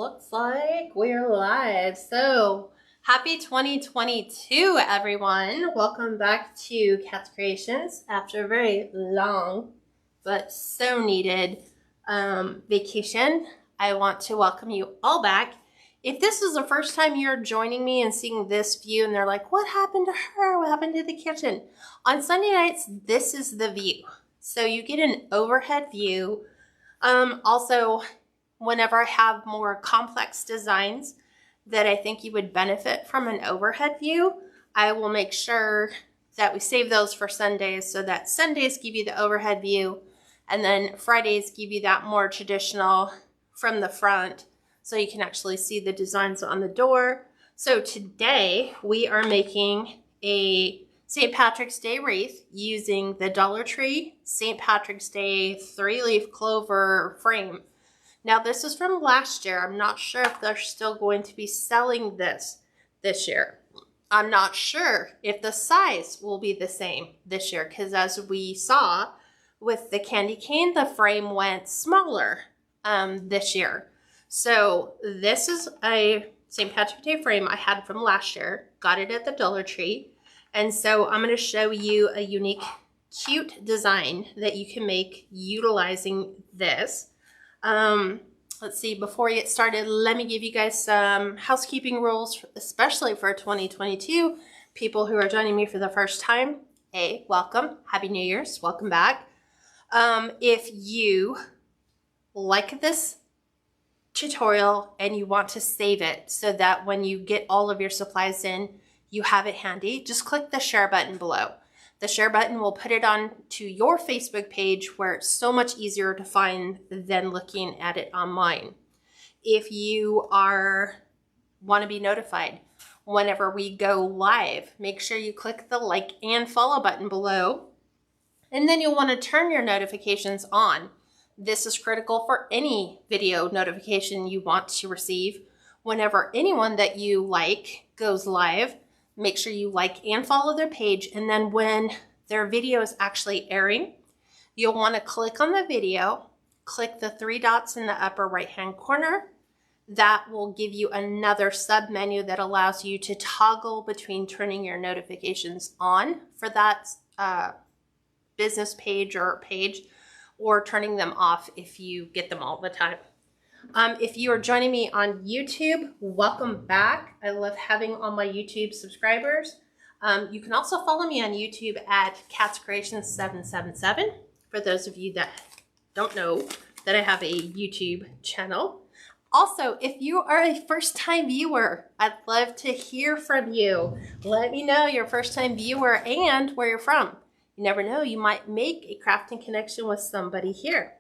Looks like we're live. So happy 2022, everyone. Welcome back to Kats Creations after a very long but so needed vacation. I want to welcome you all back. If this is the first time you're joining me and seeing this view and they're like, what happened to her? What happened to the kitchen? On Sunday nights, this is the view. So you get an overhead view. Also, whenever I have more complex designs that I think you would benefit from an overhead view, I will make sure that we save those for Sundays so that Sundays give you the overhead view and then Fridays give you that more traditional from the front so you can actually see the designs on the door. So today we are making a St. Patrick's Day wreath using the Dollar Tree St. Patrick's Day 3-leaf clover frame. Now this is from last year. I'm not sure if they're still going to be selling this year. I'm not sure if the size will be the same this year because as we saw with the candy cane, the frame went smaller this year. So this is a St. Patrick's Day frame I had from last year. Got it at the Dollar Tree. And so I'm going to show you a unique, cute design that you can make utilizing this. Let's see, before we get started, let me give you guys some housekeeping rules, especially for 2022. People who are joining me for the first time, welcome. Happy New Year's. Welcome back. If you like this tutorial and you want to save it so that when you get all of your supplies in, you have it handy, just click the share button below. The share button will put it on to your Facebook page where it's so much easier to find than looking at it online. If you want to be notified whenever we go live, make sure you click the like and follow button below. And then you'll want to turn your notifications on. This is critical for any video notification you want to receive. Whenever anyone that you like goes live, make sure you like and follow their page. And then when their video is actually airing, you'll want to click on the video, click the 3 dots in the upper right-hand corner. That will give you another sub menu that allows you to toggle between turning your notifications on for that business page or turning them off if you get them all the time. If you are joining me on YouTube, welcome back. I love having all my YouTube subscribers. You can also follow me on YouTube at KatsCreationsNMore. For those of you that don't know that I have a YouTube channel. Also, if you are a first-time viewer, I'd love to hear from you. Let me know your first-time viewer and where you're from. You never know, you might make a crafting connection with somebody here.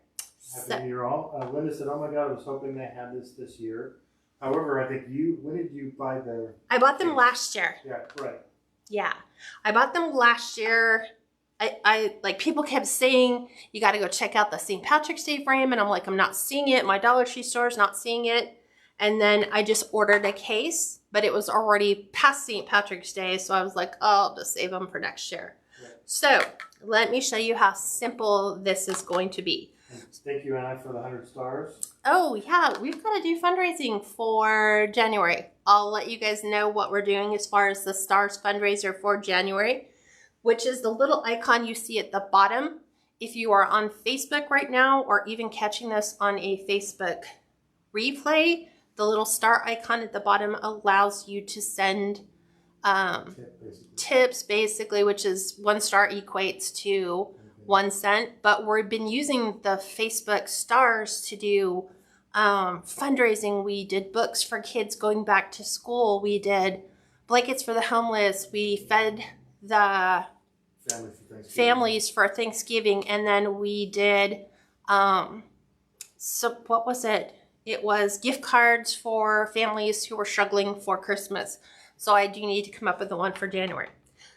Happy New Year all. Linda said, oh my God, I was hoping they had this year. However, I think when did you buy the... I bought them last year. Yeah, right. Yeah, I bought them last year. I like people kept saying, you got to go check out the St. Patrick's Day frame. And I'm like, I'm not seeing it. My Dollar Tree store is not seeing it. And then I just ordered a case, but it was already past St. Patrick's Day. So I was like, oh, I'll just save them for next year. Right. So let me show you how simple this is going to be. Thank you, Anna, for the 100 stars. Oh, yeah. We've got to do fundraising for January. I'll let you guys know what we're doing as far as the stars fundraiser for January, which is the little icon you see at the bottom. If you are on Facebook right now or even catching this on a Facebook replay, the little star icon at the bottom allows you to send tips, basically, which is 1 star equates to 1 cent, but we've been using the Facebook stars to do fundraising. We did books for kids going back to school. We did blankets for the homeless. We fed the families for Thanksgiving. And then we did, so what was it? It was gift cards for families who were struggling for Christmas. So I do need to come up with the one for January.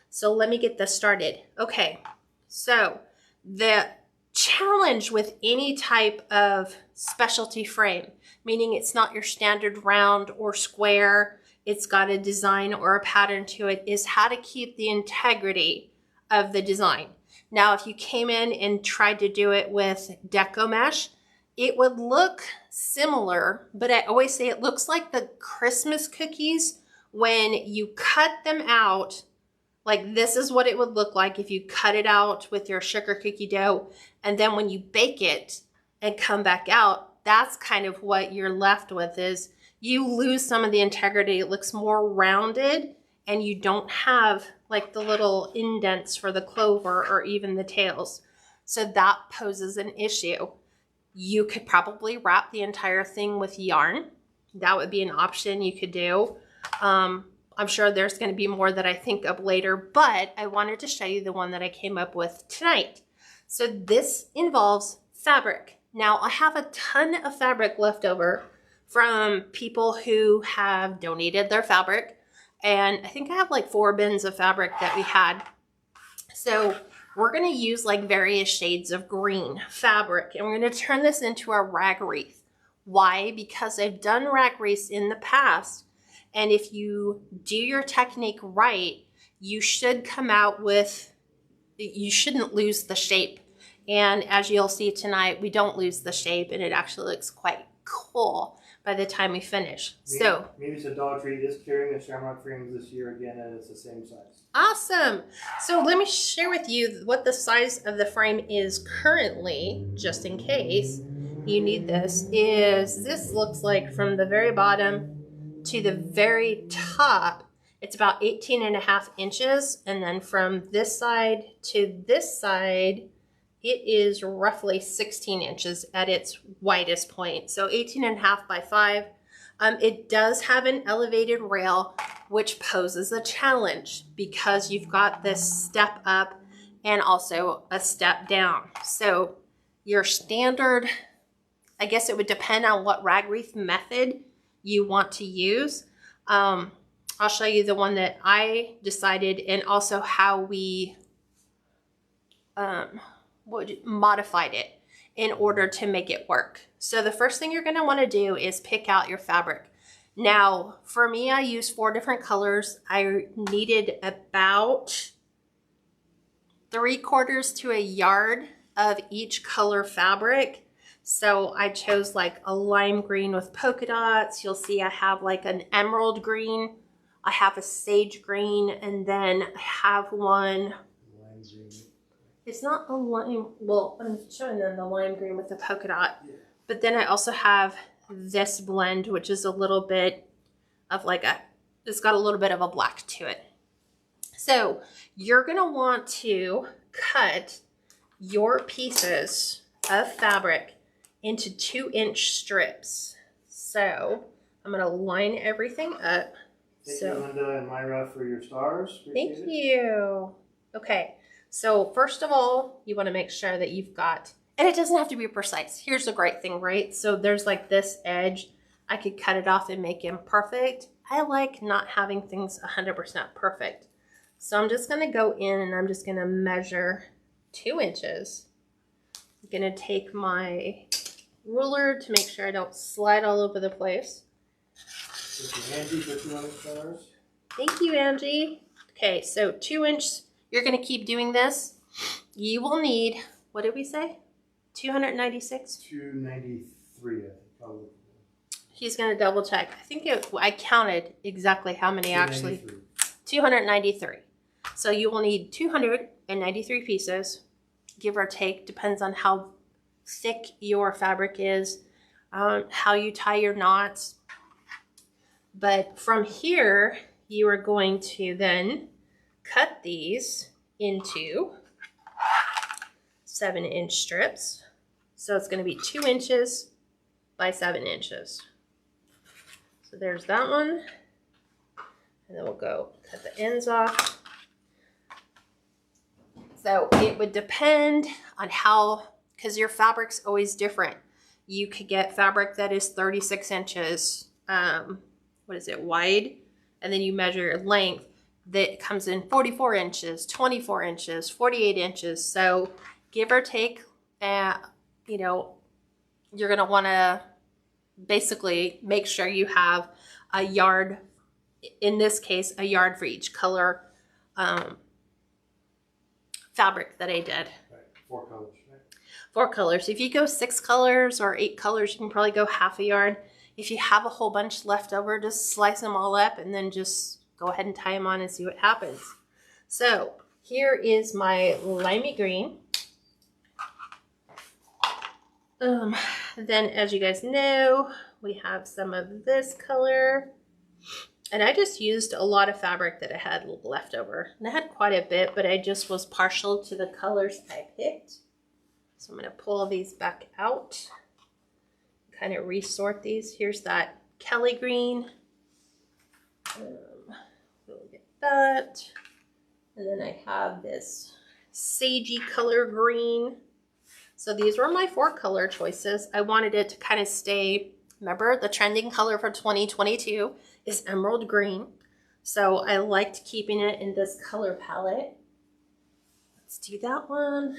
So let me get this started. Okay, so the challenge with any type of specialty frame, meaning it's not your standard round or square, it's got a design or a pattern to it, is how to keep the integrity of the design. Now, if you came in and tried to do it with deco mesh, it would look similar, but I always say it looks like the Christmas cookies when you cut them out. Like this is what it would look like if you cut it out with your sugar cookie dough. And then when you bake it and come back out, that's kind of what you're left with, is you lose some of the integrity. It looks more rounded and you don't have like the little indents for the clover or even the tails. So that poses an issue. You could probably wrap the entire thing with yarn. That would be an option you could do. I'm sure there's going to be more that I think of later, but I wanted to show you the one that I came up with tonight. So this involves fabric. Now I have a ton of fabric left over from people who have donated their fabric. And I think I have like 4 bins of fabric that we had. So we're going to use like various shades of green fabric, and we're going to turn this into a rag wreath. Why? Because I've done rag wreaths in the past. And if you do your technique right, you should come out with, you shouldn't lose the shape. And as you'll see tonight, we don't lose the shape, and it actually looks quite cool by the time we finish. Maybe it's a Dollar Tree is carrying the Shamrock frames this year again, and it's the same size. Awesome. So let me share with you what the size of the frame is currently, just in case you need this. This looks like from the very bottom to the very top, it's about 18.5 inches. And then from this side to this side, it is roughly 16 inches at its widest point. So 18.5 by 5. It does have an elevated rail, which poses a challenge because you've got this step up and also a step down. So your standard, I guess it would depend on what rag wreath method you want to use. I'll show you the one that I decided, and also how we modified it in order to make it work. So the first thing you're going to want to do is pick out your fabric. Now, for me, I used 4 different colors. I needed about 3/4 to a yard of each color fabric. So I chose like a lime green with polka dots. You'll see I have like an emerald green. I have a sage green, and then I have one. Lime green. It's not a lime, well, I'm showing them the lime green with the polka dot. Yeah. But then I also have this blend, which is a little bit of like it's got a little bit of a black to it. So you're gonna want to cut your pieces of fabric into 2-inch strips. So I'm gonna line everything up. Thank you, Linda and Myra, for your stars. Appreciate Thank you. Okay, so first of all, you wanna make sure that you've got, and it doesn't have to be precise. Here's the great thing, right? So there's like this edge. I could cut it off and make it perfect. I like not having things 100% perfect. So I'm just gonna go in and I'm just gonna measure 2 inches. I'm gonna take my ruler to make sure I don't slide all over the place. Thank you, Angie, for 200 stars. Thank you, Angie. Okay, so 2 inch, you're gonna keep doing this. You will need, what did we say? 296? 293, I think, probably. She's gonna double check. I think I counted exactly how many actually. 293. So you will need 293 pieces, give or take, depends on how thick your fabric is, how you tie your knots. But from here, you are going to then cut these into 7-inch strips. So it's going to be 2 inches by 7 inches. So there's that one. And then we'll go cut the ends off. So it would depend on how, because your fabric's always different. You could get fabric that is 36 inches, wide, and then you measure your length that comes in 44 inches, 24 inches, 48 inches. So give or take, you're going to want to basically make sure you have a yard, in this case, a yard for each color fabric that I did. Right, 4 colors, right? 4 colors. If you go 6 colors or 8 colors, you can probably go half a yard. If you have a whole bunch left over, just slice them all up and then just go ahead and tie them on and see what happens. So here is my limey green. Then as you guys know, we have some of this color. And I just used a lot of fabric that I had left over. And I had quite a bit, but I just was partial to the colors I picked. So I'm going to pull these back out, kind of resort these. Here's that Kelly green. We'll get that. And then I have this sagey color green. So these were my 4 color choices. I wanted it to kind of stay, remember the trending color for 2022 is emerald green. So I liked keeping it in this color palette. Let's do that one.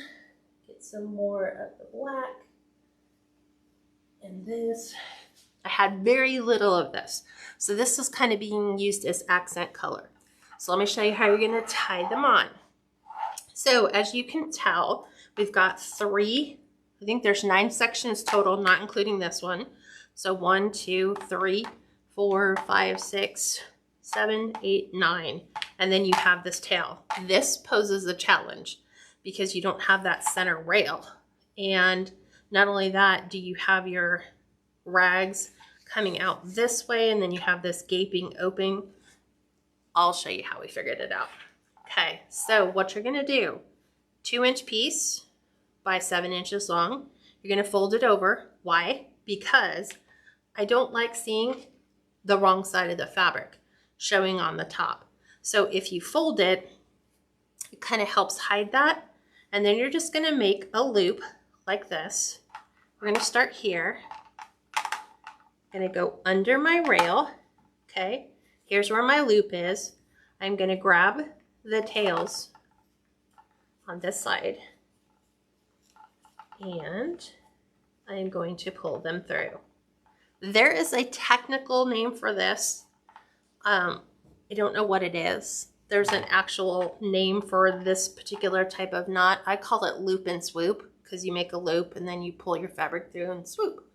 Get some more of the black. And this, I had very little of this. So this is kind of being used as accent color. So let me show you how you're gonna tie them on. So as you can tell, we've got 3, I think there's 9 sections total, not including this one. So 1, 2, 3, 4, 5, 6, 7, 8, 9. And then you have this tail. This poses a challenge because you don't have that center rail. And not only that, do you have your rags coming out this way, and then you have this gaping opening. I'll show you how we figured it out. Okay, so what you're gonna do, 2-inch piece by 7 inches long. You're gonna fold it over. Why? Because I don't like seeing the wrong side of the fabric showing on the top. So if you fold it, it kind of helps hide that. And then you're just gonna make a loop like this. We're gonna start here. Gonna go under my rail, okay? Here's where my loop is. I'm gonna grab the tails on this side and I'm going to pull them through. There is a technical name for this. I don't know what it is. There's an actual name for this particular type of knot. I call it loop and swoop because you make a loop and then you pull your fabric through and swoop.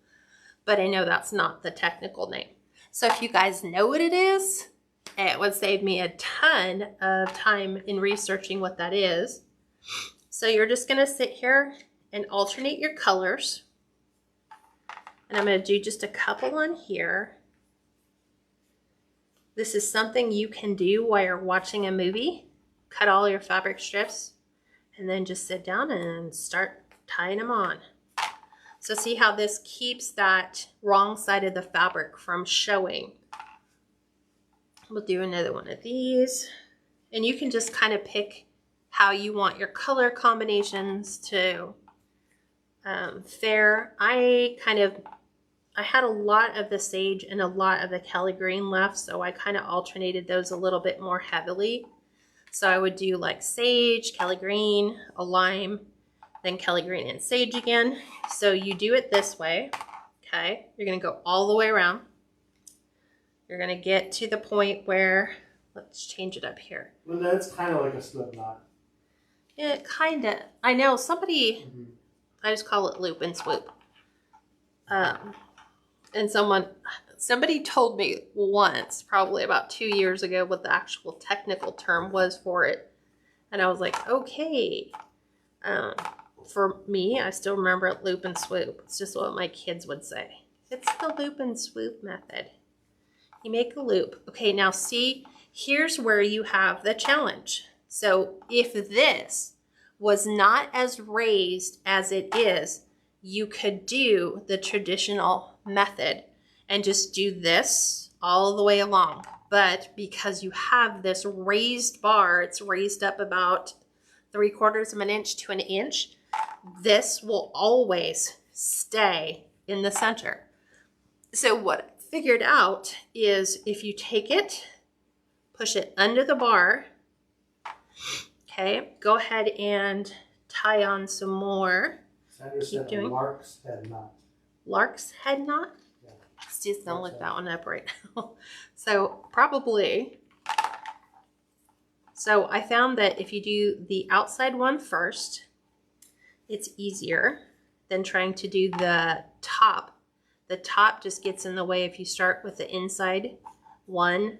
But I know that's not the technical name. So if you guys know what it is, it would save me a ton of time in researching what that is. So you're just gonna sit here and alternate your colors. And I'm gonna do just a couple on here. This is something you can do while you're watching a movie. Cut all your fabric strips and then just sit down and start tying them on. So see how this keeps that wrong side of the fabric from showing. We'll do another one of these. And you can just kind of pick how you want your color combinations to fare. I had a lot of the sage and a lot of the Kelly green left, so I kind of alternated those a little bit more heavily. So I would do like sage, Kelly green, a lime, then Kelly green and sage again. So you do it this way, okay? You're gonna go all the way around. You're gonna get to the point where, let's change it up here. Well, that's kind of like a slip knot. Yeah, kind of. I know somebody, I just call it loop and swoop. And somebody told me once, probably about 2 years ago, what the actual technical term was for it. And I was like, okay. For me, I still remember it loop and swoop. It's just what my kids would say. It's the loop and swoop method. You make a loop. Okay, now see, here's where you have the challenge. So if this was not as raised as it is, you could do the traditional method and just do this all the way along. But because you have this raised bar, it's raised up about 3/4 of an inch to an inch, this will always stay in the center. So what I figured out is if you take it, push it under the bar, okay, go ahead and tie on some more. Sandra said a lark's head knot. Lark's head knot? Yeah. Let's just don't look that one up right now. So probably, so I found that if you do the outside one first, it's easier. than trying to do the top. The top just gets in the way if you start with the inside one.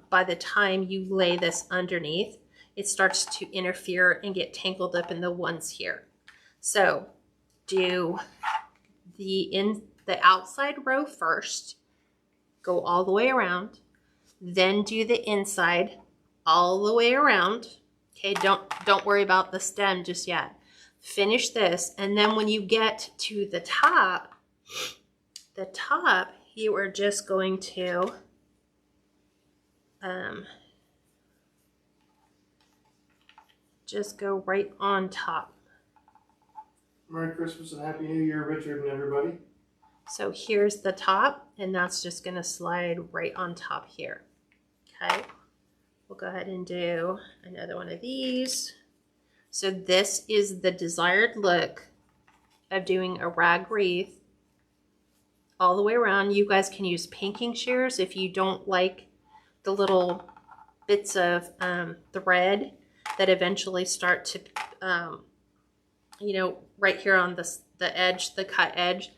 By the time you lay this underneath, it starts to interfere and get tangled up in the ones here. So do the outside row first, go all the way around, then do the inside all the way around. Okay, don't worry about the stem just yet. Finish this, and then when you get to the top, you are just going to just go right on top. Merry Christmas and Happy New Year, Richard and everybody. So here's the top, and that's just going to slide right on top here. Okay, we'll go ahead and do another one of these. So this is the desired look of doing a rag wreath all the way around. You guys can use painting shears if you don't like the little bits of thread that eventually start to, you know, right here on the edge, the cut edge,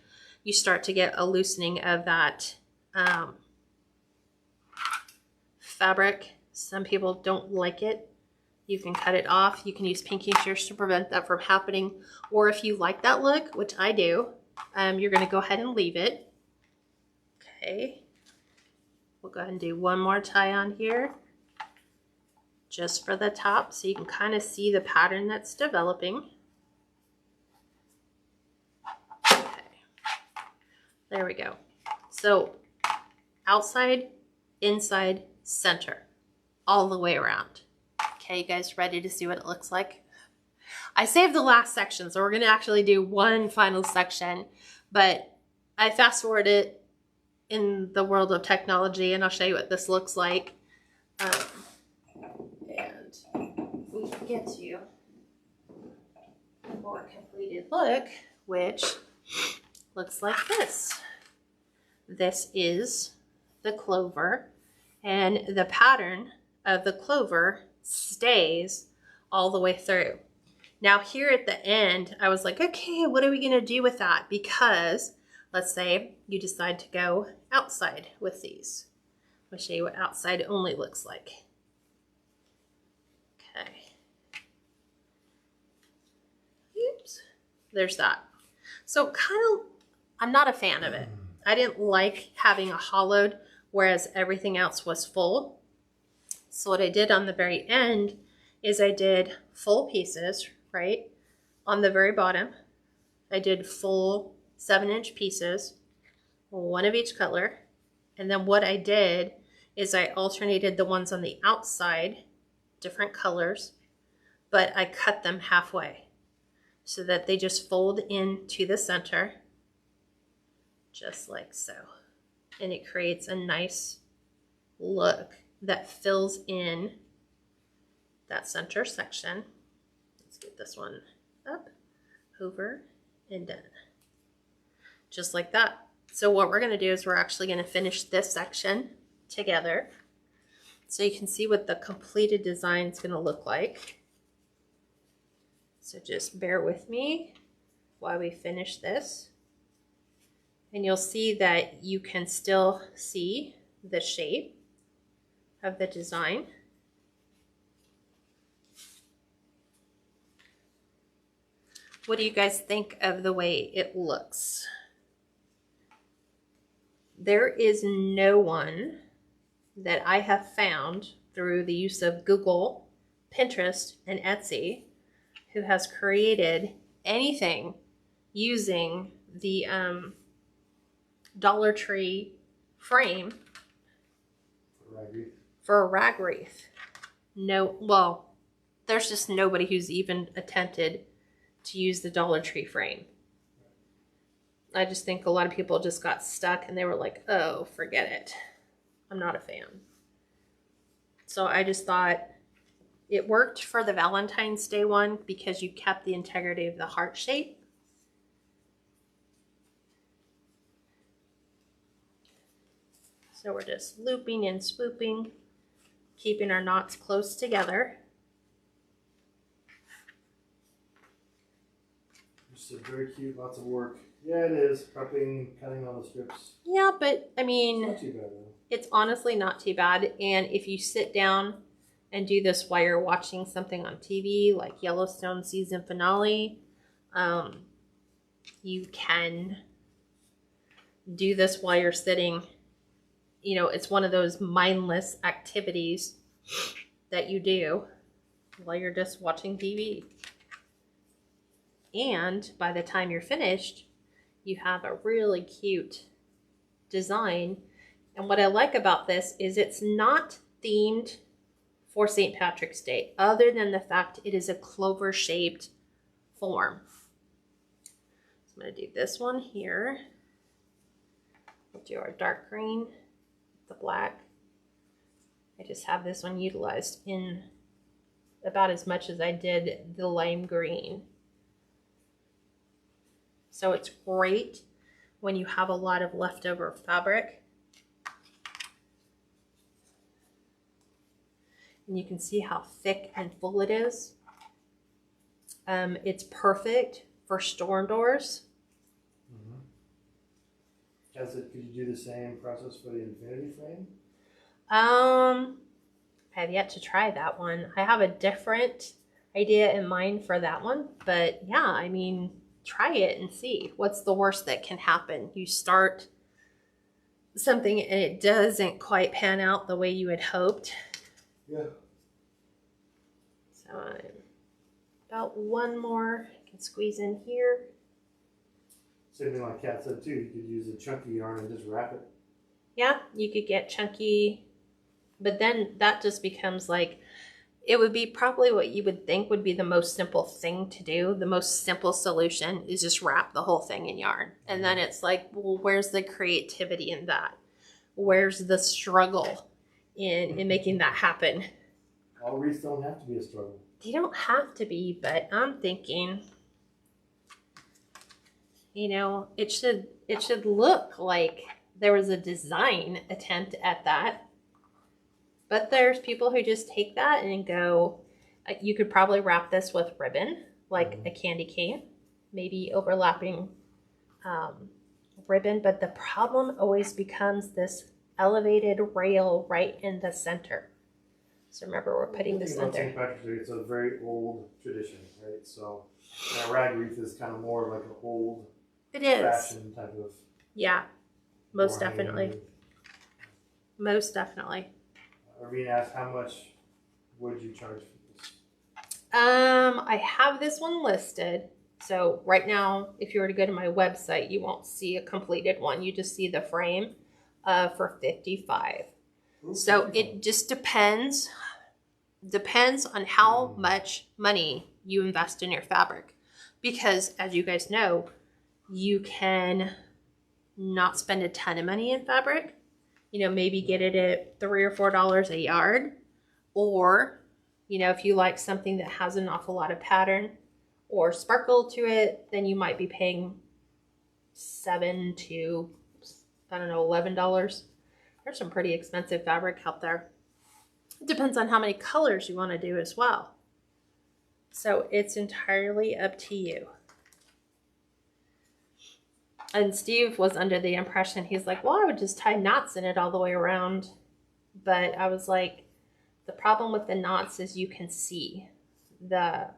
you start to get a loosening of that fabric. Some people don't like it. You can cut it off. You can use pinky shears to prevent that from happening. Or if you like that look, which I do, you're going to go ahead and leave it. Okay. We'll go ahead and do one more tie on here, just for the top, so you can kind of see the pattern that's developing. Okay. There we go. So outside, inside, center, all the way around. Okay, you guys ready to see what it looks like? I saved the last section, so we're going to actually do one final section, but I fast forwarded it in the world of technology, and I'll show you what this looks like. And we can get to a more completed look, which looks like this. This is the clover, and the pattern of the clover stays all the way through. Now here at the end, I was like, okay, what are we going to do with that? Because let's say you decide to go outside with these. I'll show you what outside only looks like. Okay. Oops. There's that. So kind of, I'm not a fan of it. I didn't like having a hollowed, whereas everything else was full. So what I did on the very end is I did full pieces, right? On the very bottom, I did full 7-inch pieces, one of each color. And then what I did is I alternated the ones on the outside, different colors, but I cut them halfway so that they just fold into the center, just like so. And it creates a nice look that fills in that center section. Let's get this one up, over, and done. Just like that. So what we're going to do is we're actually going to finish this section together so you can see what the completed design is going to look like. So just bear with me while we finish this. And you'll see that you can still see the shape of the design. What do you guys think of the way it looks? There is no one that I have found through the use of Google, Pinterest, and Etsy who has created anything using the Dollar Tree frame for a rag wreath. No, well, there's just nobody who's even attempted to use the Dollar Tree frame. I just think a lot of people just got stuck and they were like, oh, forget it. I'm not a fan. So I just thought it worked for the Valentine's Day one because you kept the integrity of the heart shape. So we're just looping and swooping, keeping our knots close together. Just very cute, lots of work. Yeah, it is. Prepping, cutting all the strips. Yeah, but I mean, Not too bad though. It's honestly not too bad. And if you sit down and do this while you're watching something on TV, like Yellowstone season finale, you can do this while you're sitting. You know, it's one of those mindless activities that you do while you're just watching TV. And by the time you're finished, you have a really cute design. And what I like about this is it's not themed for St. Patrick's Day, other than the fact it is a clover-shaped form. So I'm going to do this one here. We'll do our dark green, the black. I just have this one utilized in about as much as I did the lime green. So it's great when you have a lot of leftover fabric. And you can see how thick and full it is. It's perfect for storm doors. Could you do the same process for the infinity frame? I have yet to try that one. I have a different idea in mind for that one, but yeah, I mean, try it and see. What's the worst that can happen? You start something and it doesn't quite pan out the way you had hoped. Yeah. So about one more I can squeeze in here. Same thing like Kat said too. You could use a chunky yarn and just wrap it. Yeah, you could get chunky, but then that just becomes like, it would be probably what you would think would be the most simple thing to do. The most simple solution is just wrap the whole thing in yarn. And then it's like, well, where's the creativity in that? Where's the struggle in making that happen? All wreaths don't have to be a struggle. They don't have to be, but I'm thinking, you know, it should look like there was a design attempt at that. But there's people who just take that and go, you could probably wrap this with ribbon, like a candy cane, maybe overlapping ribbon. But the problem always becomes this elevated rail right in the center. So remember, we're putting this under. St. Patrick's Day, it's a very old tradition, right? So Rag Wreath is kind of more like an old fashioned type of. Yeah, most definitely. Most definitely. Irene asked, how much would you charge for this? I have this one listed. So right now, if you were to go to my website, you won't see a completed one. You just see the frame for $55. Ooh, so it just depends on how much money you invest in your fabric. Because as you guys know, you can not spend a ton of money in fabric. You know, maybe get it at $3 or $4 a yard. Or, you know, if you like something that has an awful lot of pattern or sparkle to it, then you might be paying $7 to, I don't know, $11. There's some pretty expensive fabric out there. It depends on how many colors you want to do as well. So it's entirely up to you. And Steve was under the impression, he's like, well, I would just tie knots in it all the way around. But I was like, the problem with the knots is you can see the,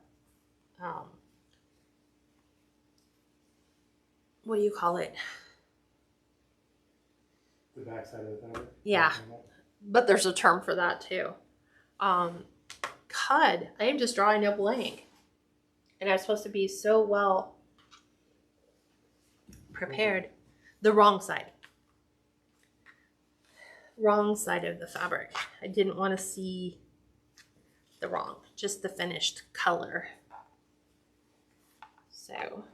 what do you call it? The backside of the fabric? Yeah, but there's a term for that too. Cud, I am just drawing a blank. And I'm supposed to be so well prepared. The wrong side. Wrong side of the fabric. I didn't want to see the wrong, just the finished color. So,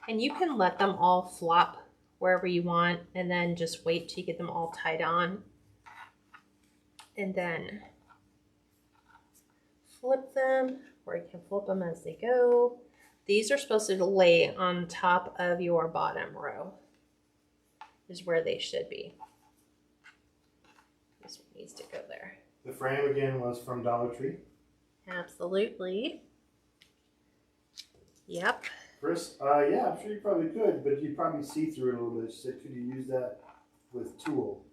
and you can let them all flop wherever you want and then just wait till you get them all tied on. And then flip them, or you can flip them as they go. These are supposed to lay on top of your bottom row, is where they should be. This one needs to go there. The frame again was from Dollar Tree. Absolutely. Yep. Chris, yeah, I'm sure you probably could, but you'd probably see through it a little bit. She said, could you use that with tulle?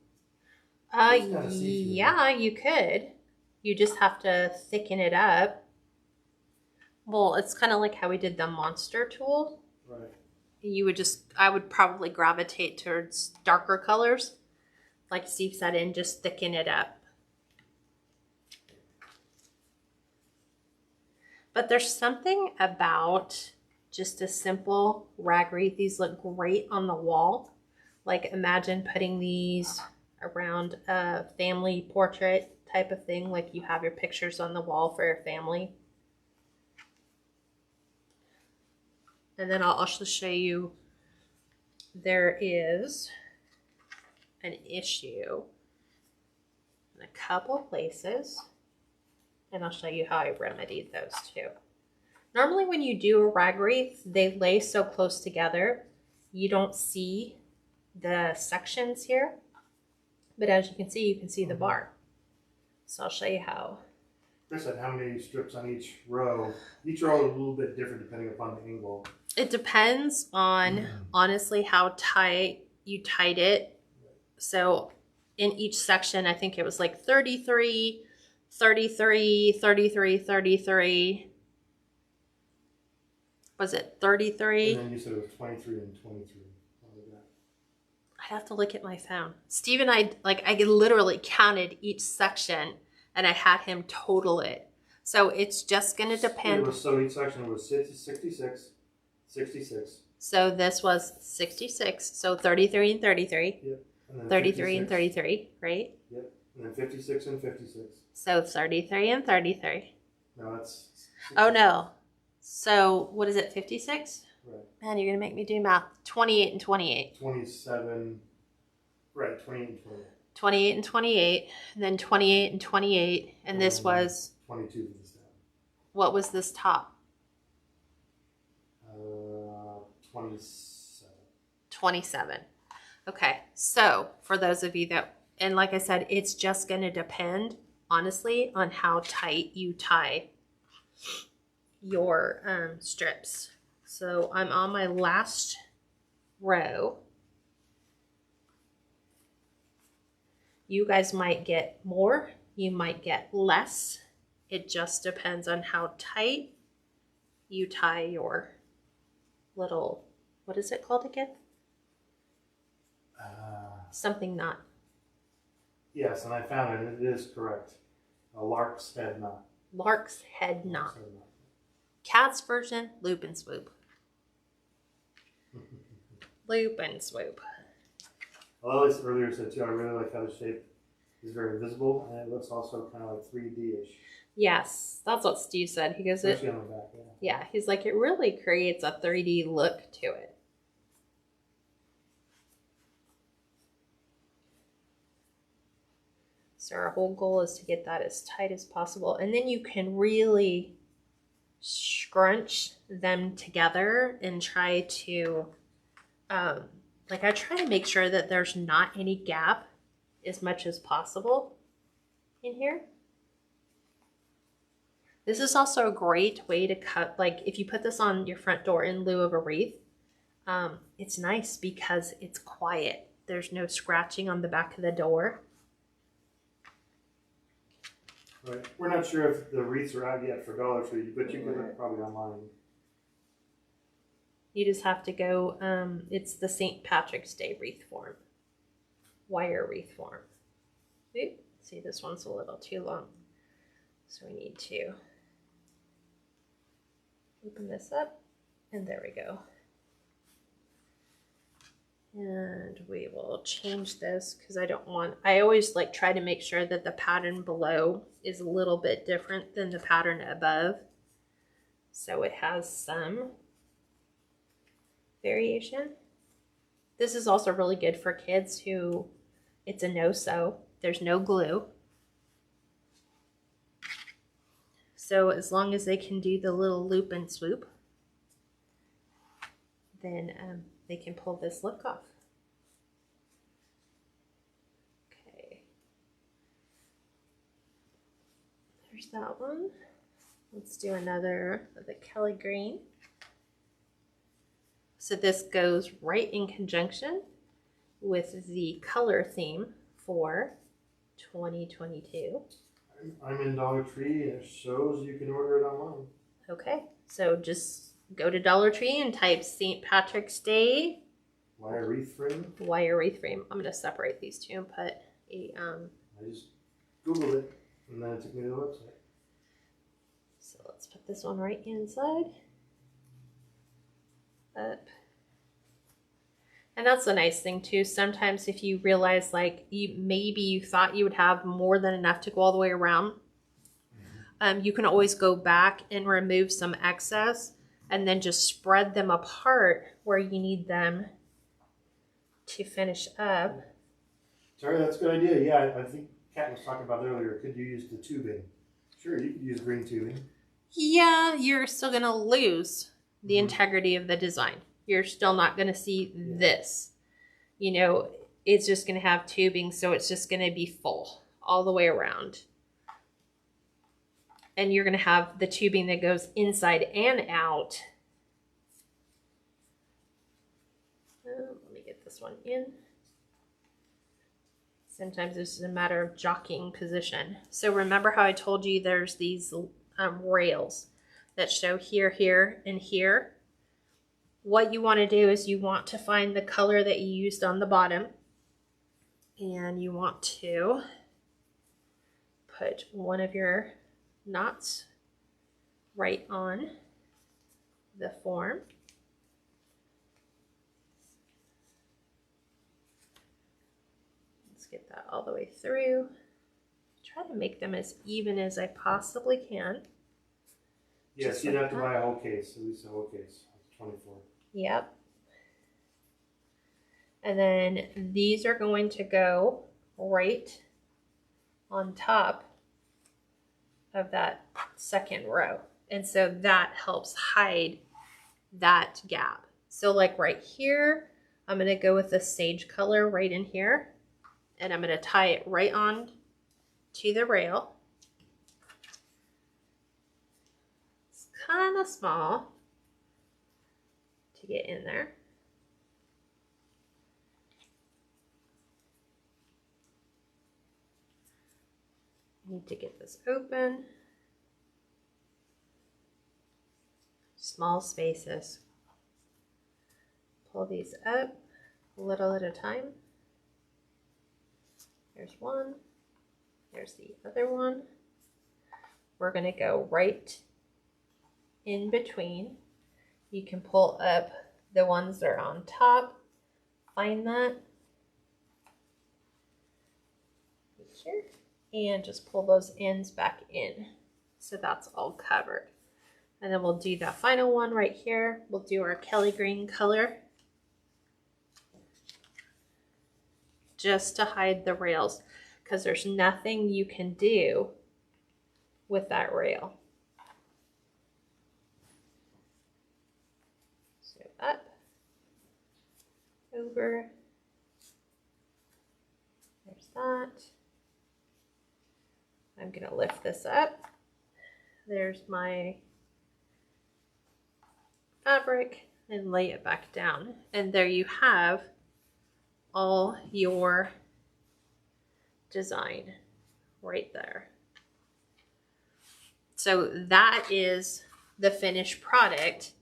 Yeah, you could. You just have to thicken it up. Well, it's kind of like how we did the monster tool. Right. I would probably gravitate towards darker colors, like Steve said, and just thicken it up. But there's something about just a simple rag wreath. These look great on the wall. Like imagine putting these around a family portrait type of thing, like you have your pictures on the wall for your family. And then I'll also show you there is an issue in a couple places. And I'll show you how I remedied those too. Normally when you do a rag wreath, they lay so close together, you don't see the sections here. But as you can see the bar. So I'll show you how. Chris said how many strips on each row. Each row is a little bit different depending upon the angle. It depends on, honestly, how tight you tied it. So in each section, I think it was like 33, 33, 33, 33. Was it 33? And then you said it was 23 and 23. I'd have to look at my phone. Steve and I literally counted each section and I had him total it. So it's just going to depend. So each section was 66, 66. So this was 66. So 33 and 33. Yep. And then 33 56. and 33, right? Yep. And then 56 and 56. So 33 and 33. No, that's 66. Oh, no. So what is it, 56? Right. Man, you're going to make me do math. 28 and 28. 27. Right, 28 and 28. 28 and 28. And then 28 and 28. And this was? 22 for this down. What was this top? 27. 27. Okay, so for those of you that, and like I said, it's just going to depend, honestly, on how tight you tie your strips. So I'm on my last row. You guys might get more, you might get less. It just depends on how tight you tie your little, what is it called again? Something knot. Yes, and I found it. It is correct. A lark's head knot. Lark's head knot. Cat's version, loop and swoop. Loop and swoop. Well, I earlier said too, I really like how the shape is very visible and it looks also kind of like 3D-ish. Yes, that's what Steve said. He goes, especially on the back, yeah, he's like, it really creates a 3D look to it. So our whole goal is to get that as tight as possible. And then you can really scrunch them together and try to, like I try to make sure that there's not any gap as much as possible in here. This is also a great way to cut, like if you put this on your front door in lieu of a wreath, it's nice because it's quiet. There's no scratching on the back of the door. Right. We're not sure if the wreaths are out yet for Dollar Tree, but you can look probably online. You just have to go, it's the St. Patrick's Day wreath form. Wire wreath form. Oop, see, this one's a little too long. So we need to open this up, and there we go. And we will change this because I always like try to make sure that the pattern below is a little bit different than the pattern above. So it has some variation. This is also really good for kids who it's a no-sew. There's no glue. So as long as they can do the little loop and swoop, then they can pull this look off. Okay. There's that one. Let's do another of the Kelly green. So this goes right in conjunction with the color theme for 2022. I'm in Dollar Tree and it shows you can order it online. Okay, so just go to Dollar Tree and type St. Patrick's Day wire wreath frame. Wire wreath frame. I'm going to separate these two and put a I just Googled it and then it took me to the website. So let's put this one right inside. Up. And that's the nice thing too. Sometimes if you realize like maybe you thought you would have more than enough to go all the way around, you can always go back and remove some excess and then just spread them apart where you need them to finish up. Sorry, that's a good idea. Yeah, I think Kat was talking about earlier. Could you use the tubing? Sure, you could use green tubing. Yeah, you're still going to lose the integrity of the design. You're still not going to see this. You know, it's just going to have tubing, so it's just going to be full all the way around. And you're going to have the tubing that goes inside and out. Let me get this one in. Sometimes it's just a matter of jockeying position. So remember how I told you there's these rails that show here, here, and here? What you want to do is you want to find the color that you used on the bottom. And you want to put one of your knots right on the form. Let's get that all the way through. Try to make them as even as I possibly can. Yes, you'd have to buy a whole case, at least a whole case, 24. Yep. And then these are going to go right on top of that second row. And so that helps hide that gap. So like right here, I'm going to go with the sage color right in here. And I'm going to tie it right on to the rail. It's kind of small to get in there. Need to get this open. Small spaces. Pull these up a little at a time. There's one. There's the other one. We're going to go right in between. You can pull up the ones that are on top. Find that. Here. And just pull those ends back in. So that's all covered. And then we'll do that final one right here. We'll do our Kelly green color. Just to hide the rails, because there's nothing you can do with that rail. So up, over, there's that. I'm going to lift this up. There's my fabric and lay it back down. And there you have all your design right there. So that is the finished product.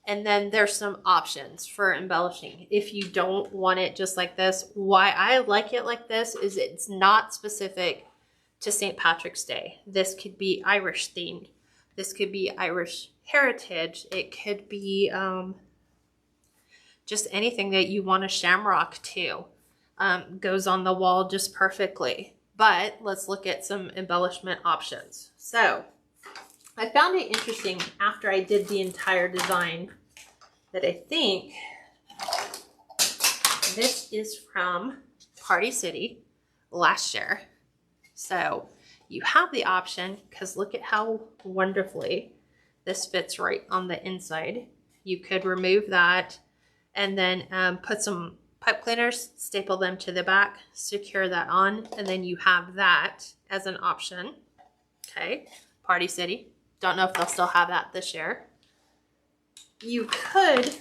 And then there's some options for embellishing. If you don't want it just like this, why I like it like this is it's not specific to St. Patrick's Day. This could be Irish themed. This could be Irish heritage. It could be just anything that you want a shamrock to. Goes on the wall just perfectly. But let's look at some embellishment options. So I found it interesting after I did the entire design that I think this is from Party City last year. So you have the option, because look at how wonderfully this fits right on the inside. You could remove that and then put some pipe cleaners, staple them to the back, secure that on, and then you have that as an option. Okay, Party City. Don't know if they'll still have that this year. You could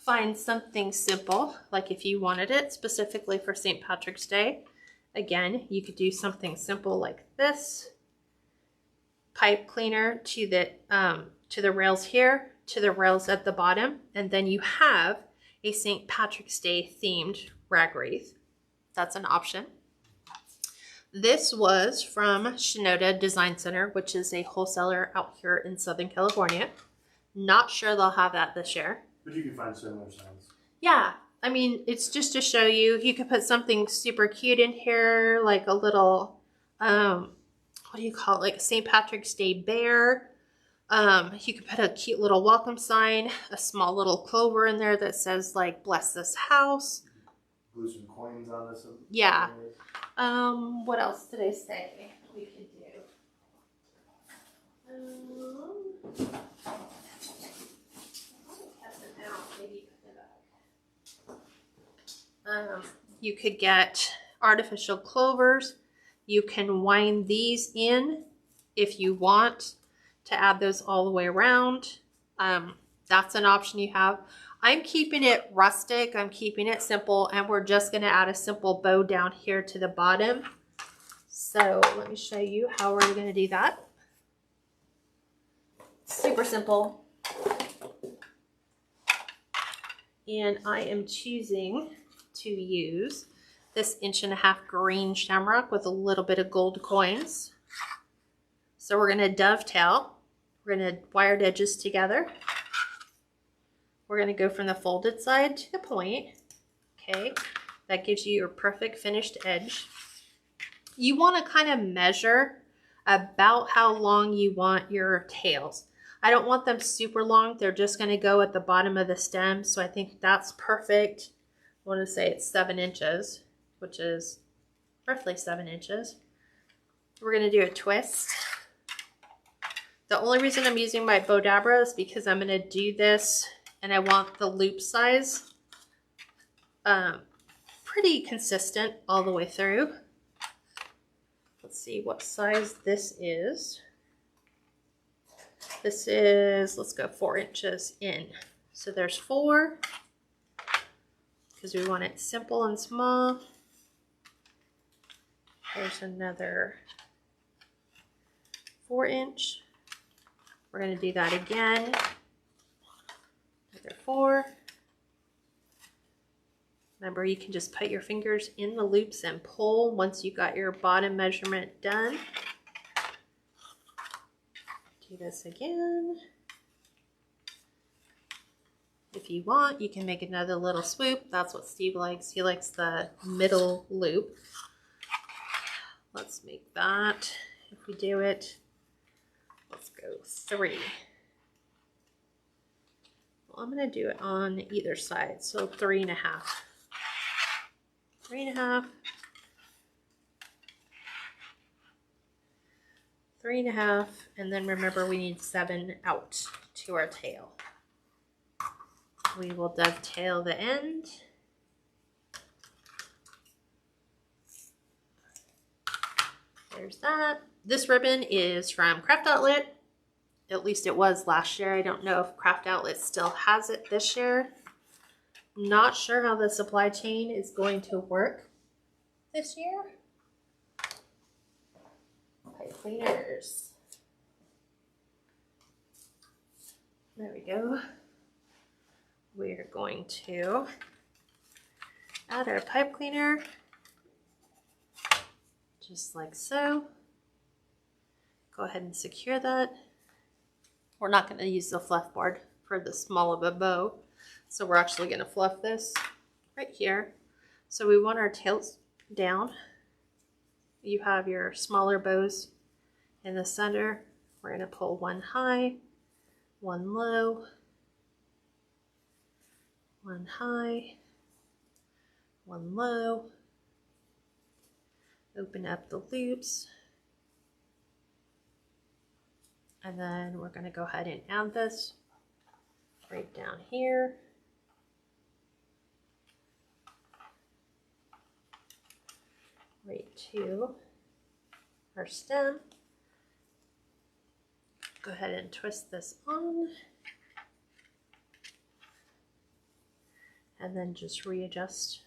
find something simple, like if you wanted it specifically for St. Patrick's Day, again, you could do something simple like this. Pipe cleaner to the rails here, to the rails at the bottom, and then you have a St. Patrick's Day themed rag wreath. That's an option. This was from Shinoda Design Center, which is a wholesaler out here in Southern California. Not sure they'll have that this year. But you can find similar signs. Yeah. I mean, it's just to show you. You could put something super cute in here, like a little, what do you call it? Like a St. Patrick's Day bear. You could put a cute little welcome sign, a small little clover in there that says like, bless this house. Glue some coins on this. Yeah. What else did I say we could do? You could get artificial clovers. You can wind these in if you want to add those all the way around. That's an option you have. I'm keeping it rustic. I'm keeping it simple, and we're just going to add a simple bow down here to the bottom. So let me show you how we're going to do that. Super simple. And I am choosing to use this 1.5-inch green shamrock with a little bit of gold coins. So we're going to dovetail. We're going to wired edges together. We're going to go from the folded side to the point. Okay, that gives you your perfect finished edge. You want to kind of measure about how long you want your tails. I don't want them super long. They're just going to go at the bottom of the stem. So I think that's perfect. I want to say it's 7 inches, which is roughly 7 inches. We're going to do a twist. The only reason I'm using my Bodabra is because I'm going to do this and I want the loop size pretty consistent all the way through. Let's see what size this is. This is, let's go 4 inches in. So there's 4, because we want it simple and small. There's another 4-inch. We're going to do that again. Another 4. Remember, you can just put your fingers in the loops and pull once you got your bottom measurement done. Do this again. If you want, you can make another little swoop. That's what Steve likes. He likes the middle loop. Let's make that. If we do it, let's go 3. Well, I'm going to do it on either side. So 3.5. 3.5. 3.5, and then remember we need 7 out to our tail. We will dovetail the end. There's that. This ribbon is from Craft Outlet. At least it was last year. I don't know if Craft Outlet still has it this year. Not sure how the supply chain is going to work this year. Pipe cleaners. There we go. We're going to add our pipe cleaner, just like so. Go ahead and secure that. We're not going to use the fluff board for the small of a bow, so we're actually going to fluff this right here. So we want our tails down. You have your smaller bows in the center. We're going to pull 1 high, 1 low, 1 high, 1 low. Open up the loops. And then we're going to go ahead and add this right down here. Right to our stem. Go ahead and twist this on. and then just readjust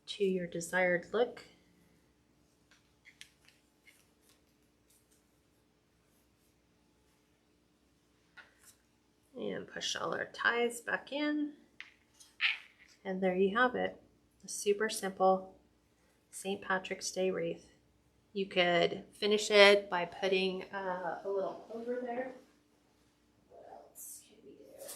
to your desired look. And push all our ties back in. And there you have it. A super simple St. Patrick's Day wreath. You could finish it by putting a little over there. What else can we do? This.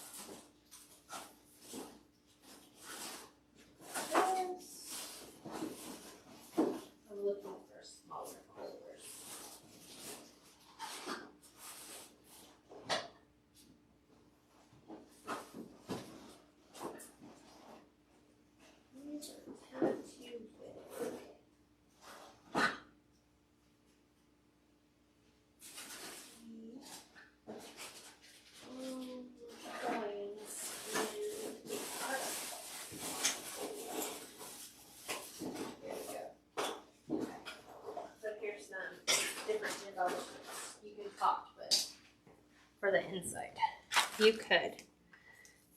I'm looking for smaller colors. These are kind of too big. You can top with for the inside. You could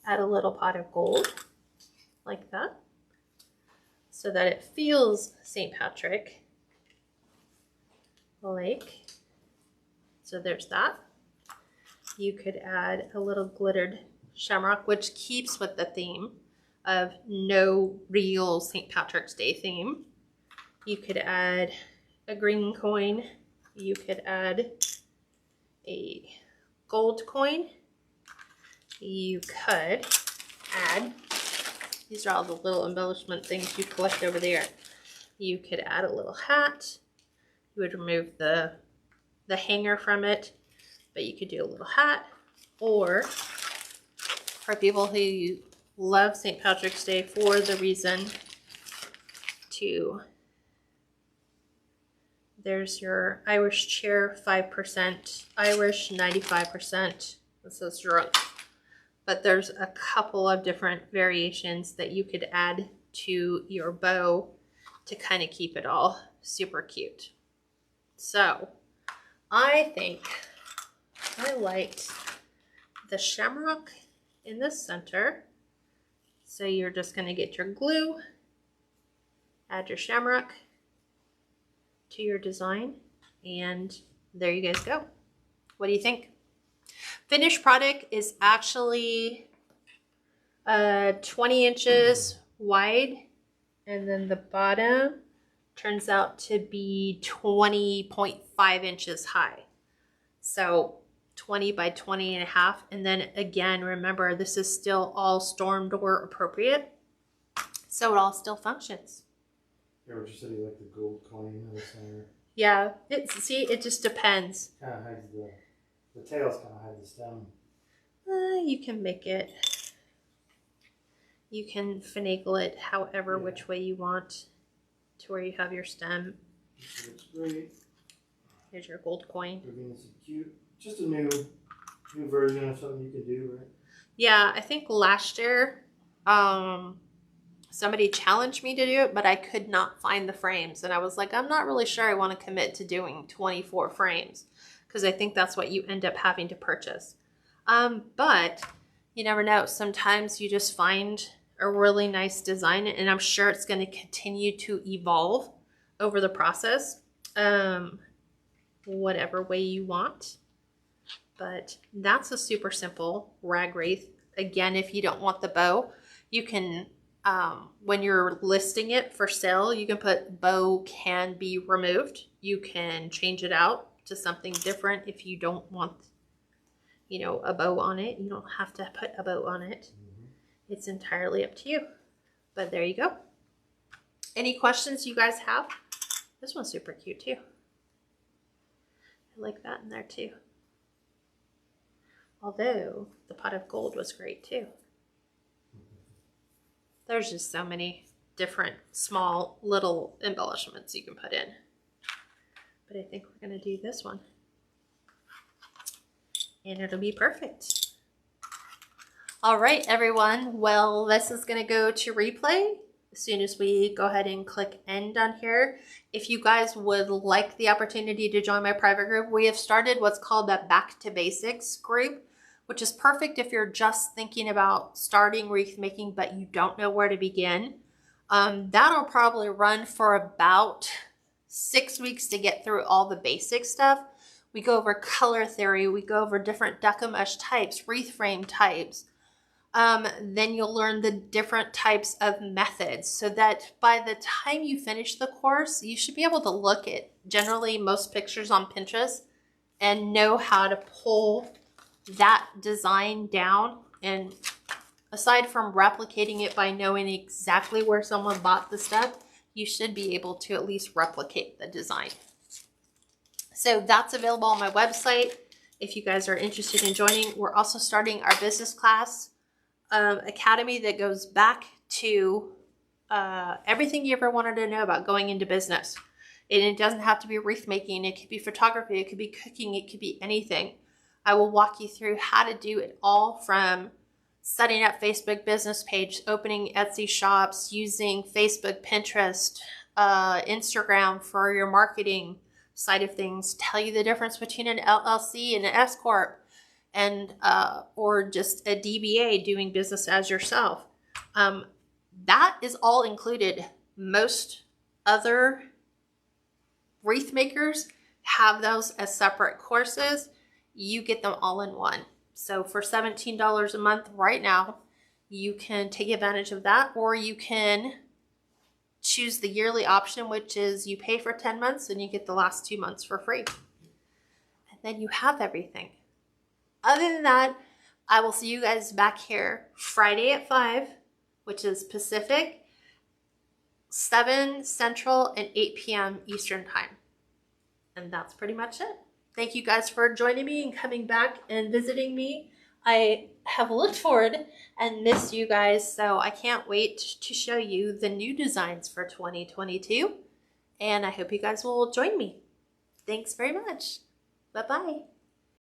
add a little pot of gold like that so that it feels St. Patrick like. So there's that. You could add a little glittered shamrock, which keeps with the theme of no real St. Patrick's Day theme. You could add a green coin. You could add a gold coin. You could add, these are all the little embellishment things you collect over there. You could add a little hat. You would remove the hanger from it, but you could do a little hat. Or for people who love St. Patrick's Day for the reason to, there's your Irish cheer 5%, Irish 95%. This is drunk. But there's a couple of different variations that you could add to your bow to kind of keep it all super cute. So I think I liked the shamrock in the center. So you're just going to get your glue, add your shamrock to your design, and there you guys go. What do you think? Finished product is actually 20 inches wide, and then the bottom turns out to be 20.5 inches high. So 20 by 20 and a half. And then again, remember, this is still all storm door appropriate. So it all still functions. Yeah, what you said, you like the gold coin in the center. Yeah, see, it just depends. Kind of hides the tails, kind of hide the stem. You can make it, you can finagle it however which way you want to where you have your stem. This looks great. Here's your gold coin. I mean, it's cute. Just a new version of something you can do, right? Yeah, I think last year somebody challenged me to do it, but I could not find the frames. And I was like, I'm not really sure I want to commit to doing 24 frames because I think that's what you end up having to purchase. But you never know. Sometimes you just find a really nice design, and I'm sure it's going to continue to evolve over the process, whatever way you want. But that's a super simple rag wreath. Again, if you don't want the bow, you can, when you're listing it for sale, you can put bow can be removed. You can change it out to something different if you don't want, you know, a bow on it. You don't have to put a bow on it. It's entirely up to you. But there you go. Any questions you guys have? This one's super cute too. I like that in there too. Although the pot of gold was great too. There's just so many different small little embellishments you can put in. But I think we're going to do this one. And it'll be perfect. All right, everyone. Well, this is going to go to replay as soon as we go ahead and click end on here. If you guys would like the opportunity to join my private group, we have started what's called a Back to Basics group, which is perfect if you're just thinking about starting wreath making, but you don't know where to begin. That'll probably run for about 6 weeks to get through all the basic stuff. We go over color theory, we go over different decomesh types, wreath frame types. Then you'll learn the different types of methods so that by the time you finish the course, you should be able to look at generally most pictures on Pinterest and know how to pull that design down. And aside from replicating it by knowing exactly where someone bought the stuff, you should be able to at least replicate the design. So that's available on my website if you guys are interested in joining. We're also starting our business class academy that goes back to everything you ever wanted to know about going into business. And it doesn't have to be wreath making. It could be photography. It could be cooking. It could be anything. I will walk you through how to do it all, from setting up Facebook business page, opening Etsy shops, using Facebook, Pinterest, Instagram for your marketing side of things, tell you the difference between an LLC and an S Corp, and or just a DBA, doing business as yourself. That is all included. Most other wreath makers have those as separate courses. You get them all in one. So for $17 a month right now, you can take advantage of that, or you can choose the yearly option, which is you pay for 10 months and you get the last 2 months for free. And then you have everything. Other than that, I will see you guys back here Friday at 5, which is Pacific, 7 Central, and 8 p.m. Eastern Time. And that's pretty much it. Thank you guys for joining me and coming back and visiting me. I have looked forward and missed you guys, so I can't wait to show you the new designs for 2022. And I hope you guys will join me. Thanks very much. Bye-bye.